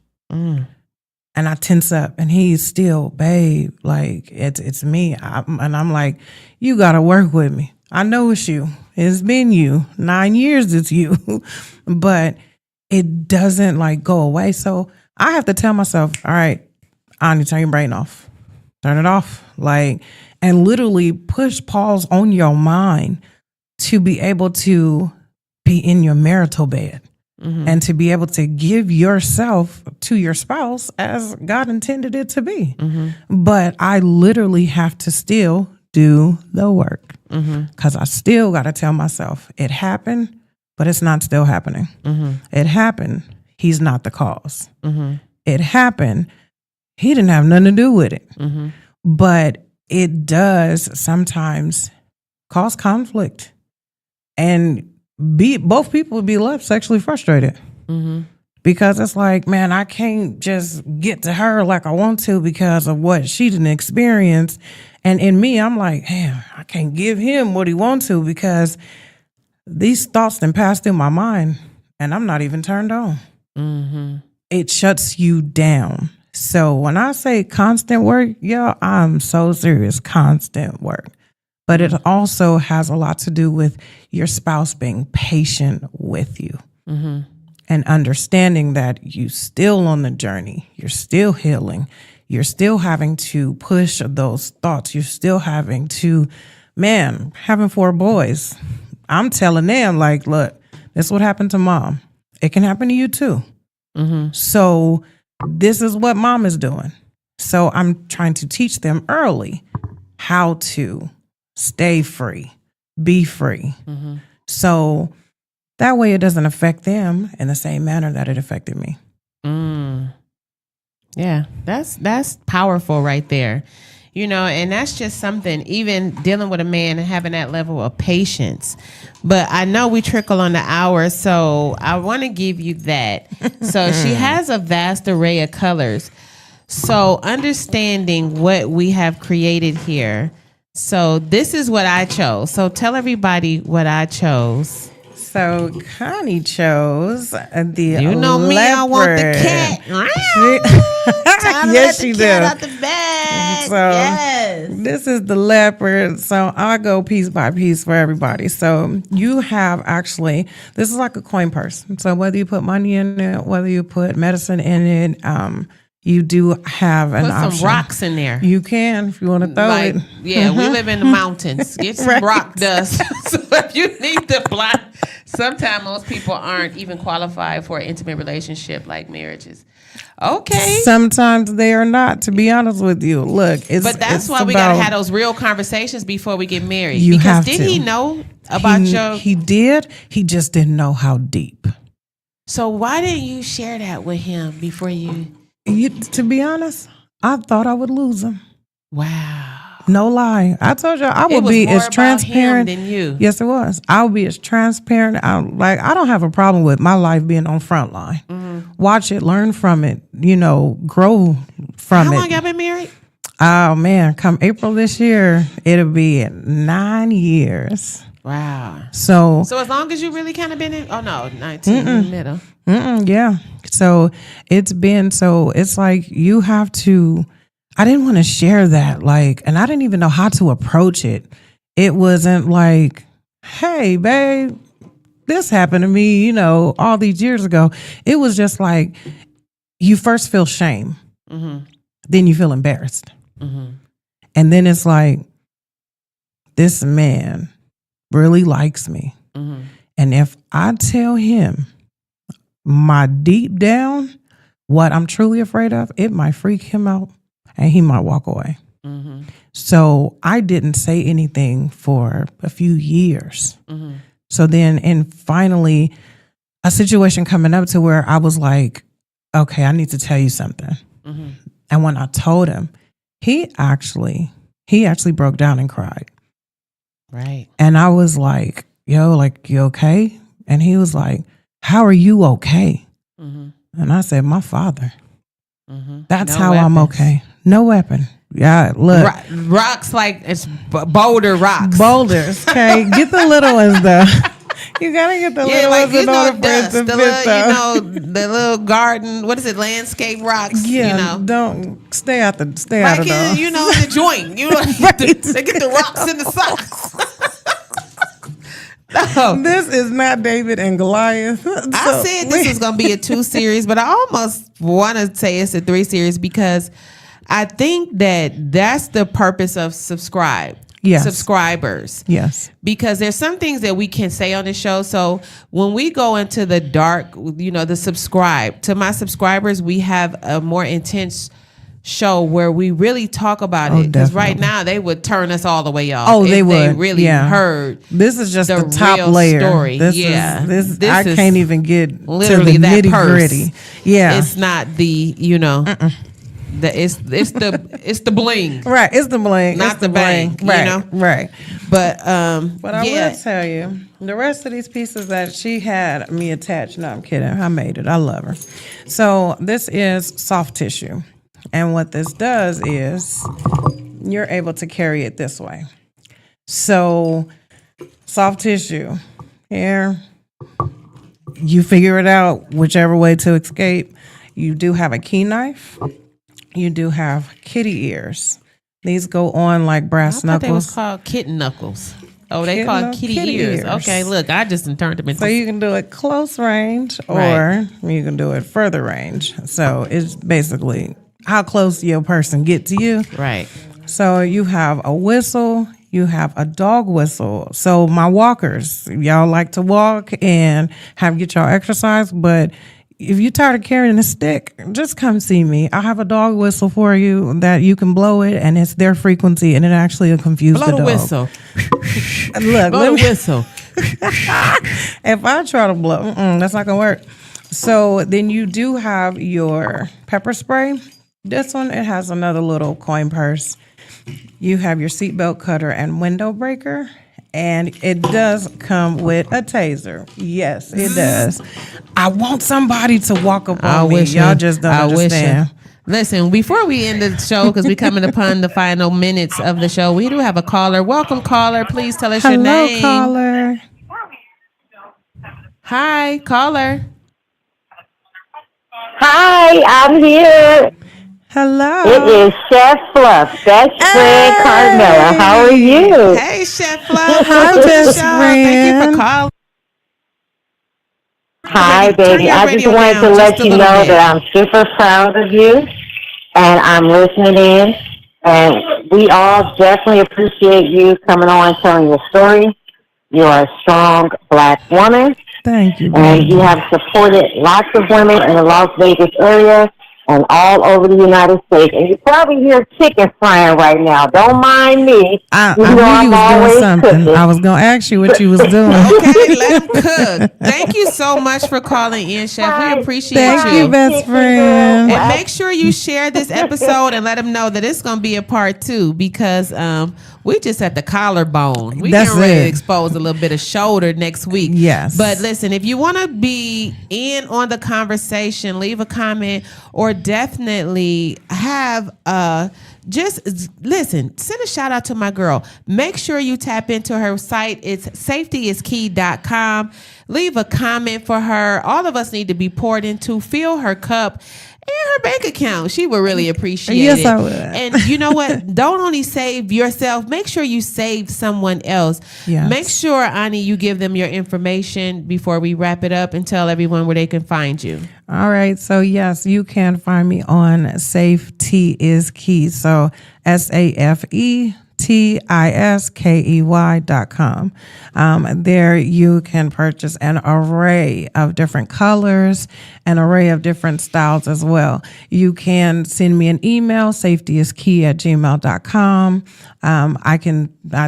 And I tense up, and he's still, babe, like, it's me. And I'm like, you got to work with me. I know it's you. It's been you. 9 years it's you. But it doesn't, like, go away. So I have to tell myself, all right, I need to turn your brain off. Turn it off. Like, and literally push pause on your mind to be able to be in your marital bed. And to be able to give yourself to your spouse as God intended it to be. But I literally have to still do the work because I still got to tell myself it happened, but it's not still happening. It happened. He's not the cause. It happened. He didn't have nothing to do with it. But it does sometimes cause conflict. And both people would be left sexually frustrated because it's like, man, I can't just get to her like I want to because of what she didn't experience. And in me, I'm like, damn, I can't give him what he wants to because these thoughts done passed through my mind and I'm not even turned on. It shuts you down. So when I say constant work, I'm so serious, constant work. But it also has a lot to do with your spouse being patient with you and understanding that you still on the journey. You're still healing. You're still having to push those thoughts. You're still having to, having 4 boys. I'm telling them, like, look, this is what happened to mom. It can happen to you too. So this is what mom is doing. So I'm trying to teach them early how to stay free, be free. So that way it doesn't affect them in the same manner that it affected me. Yeah, that's powerful right there. You know, and that's just something, even dealing with a man and having that level of patience. But I know we trickle on the hour, so I want to give you that. So she has a vast array of colors. So understanding what we have created here. So this is what I chose. So tell everybody what I chose. So Connie chose the You know me, I want the cat. Yes, she cat does. out the bag. So yes. This is the leopard. So I'll go piece by piece for everybody. So you have actually, this is like a coin purse. So whether you put money in it, whether you put medicine in it, you do have an option. Put some rocks in there. You can if you want to throw it. Yeah, we live in the mountains. Get some rock dust. So if you need to block, sometimes most people aren't even qualified for an intimate relationship like marriages. Okay. Sometimes they are not, to be honest with you. Look, but that's why we got to have those real conversations before we get married. You because have did to. He know about your... He did. He just didn't know how deep. So why didn't you share that with him before you... To be honest, I thought I would lose him. Wow. No lie. I told you I would be as transparent than you. Yes, it was. I would be as transparent. I don't have a problem with my life being on front line. Watch it, learn from it, grow from it. How long y'all been married? Oh man, come April this year, it'll be 9 years. Wow. So as long as you really kind of been in, 19 in the middle. Yeah. So it's like you have to, I didn't want to share that, and I didn't even know how to approach it. It wasn't like, hey, babe, this happened to me, all these years ago. It was just like, you first feel shame. Then you feel embarrassed. And then it's like, this man really likes me. And if I tell him my deep down, what I'm truly afraid of, it might freak him out and he might walk away. So I didn't say anything for a few years. So then, and finally, a situation coming up to where I was like, okay, I need to tell you something. And when I told him, he actually broke down and cried. Right. And I was like, yo, like, you okay? And he was like, how are you okay? And I said, my father. That's how I'm okay. No weapon. Yeah, look. Rocks like it's boulder rocks. Boulders, okay? Get the little ones, though. You gotta get the little ones in order for it to fit, though. The little garden, what is it, landscape rocks? Yeah, don't stay out of those. In the joint. You know, they get the rocks in the socks. No. This is not David and Goliath. I said this was going to be a 2 series, but I almost want to say it's a 3 series because I think that's the purpose of subscribers. Yes. Because there's some things that we can say on the show. So when we go into the dark, to my subscribers, we have a more intense show where we really talk about it, because right now they would turn us all the way off. Oh, they would. They really heard. This is just the top layer. Story. This I can't even get to the nitty gritty. Yeah, it's not the it's the bling. Right, it's the bling, not the bang. Right, right. But I will tell you, the rest of these pieces that she had me attached. No, I'm kidding. I made it. I love her. So this is soft tissue. And what this does is you're able to carry it this way. So soft tissue here, you figure it out whichever way to escape. You do have a key knife. You do have kitty ears. These go on like brass knuckles. They was called kitten knuckles. Oh, they called kitty ears. Okay, look, I just turned them into. So you can do it close range or you can do it further range. So it's basically how close your person get to you. Right. So you have a whistle, you have a dog whistle. So my walkers, y'all like to walk and get y'all exercise, but if you're tired of carrying a stick, just come see me. I have a dog whistle for you that you can blow it, and it's their frequency, and it actually will confuse the dog. Blow the whistle. Look, blow the whistle. If I try to blow, that's not gonna work. So then you do have your pepper spray. This one, it has another little coin purse. You have your seatbelt cutter and window breaker, and it does come with a taser. Yes, it does. I want somebody to walk up on me. Y'all just don't understand. Listen, before we end the show, because we're coming upon the final minutes of the show, we do have a caller. Welcome, caller. Please tell us your name. Hello, caller. Hi, caller. Hi, I'm here. Hello. It is Chef Fluff, best friend Carmela. How are you? Hey, Chef Fluff. Hi, best friend. Thank you for calling. Hi, baby. I just wanted to let you know that I'm super proud of you, and I'm listening in. And we all definitely appreciate you coming on and telling your story. You are a strong Black woman. Thank you. And you have supported lots of women in the Las Vegas area and all over the United States. And you probably hear chicken frying right now. Don't mind me. I knew you was doing something. Cooking. I was going to ask you what you was doing. Okay, let him cook. Thank you so much for calling in, Chef. We appreciate you. Thank you, best friend. And make sure you share this episode and let them know that it's going to be a part 2, because we just at the collarbone. We getting ready to expose a little bit of shoulder next week. Yes. But listen, if you want to be in on the conversation, leave a comment, or definitely have just listen, send a shout out to my girl. Make sure you tap into her site. It's safetyiskey.com. Leave a comment for her. All of us need to be poured into. Fill her cup and her bank account. She would really appreciate it. Yes, I would. And you know what? Don't only save yourself. Make sure you save someone else. Yes. Make sure, Ani, you give them your information before we wrap it up, and tell everyone where they can find you. All right. So, yes, you can find me on Safety is Key. So, SAFETY TISKEY.com. There you can purchase an array of different colors, an array of different styles as well. You can send me an email, safetyiskey@gmail.com. I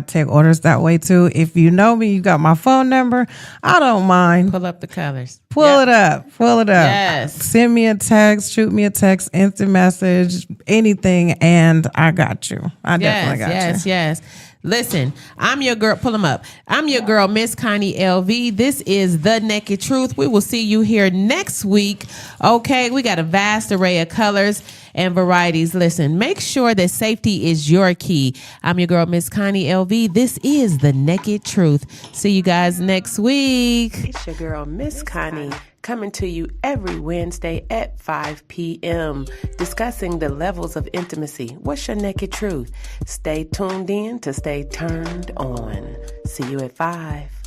take orders that way too. If you know me, you got my phone number. I don't mind. Pull up the colors. Pull it up. Yes. Send me a text, shoot me a text, instant message, anything, and I got you. I definitely got you. Yes. Listen, I'm your girl. Pull them up. I'm your girl, Miss Connie LV. This is The Naked Truth. We will see you here next week. Okay, we got a vast array of colors and varieties. Listen, make sure that safety is your key. I'm your girl, Miss Connie LV. This is The Naked Truth. See you guys next week. It's your girl, Miss Connie, coming to you every Wednesday at 5 p.m. discussing the levels of intimacy. What's your naked truth? Stay tuned in to stay turned on. See you at 5.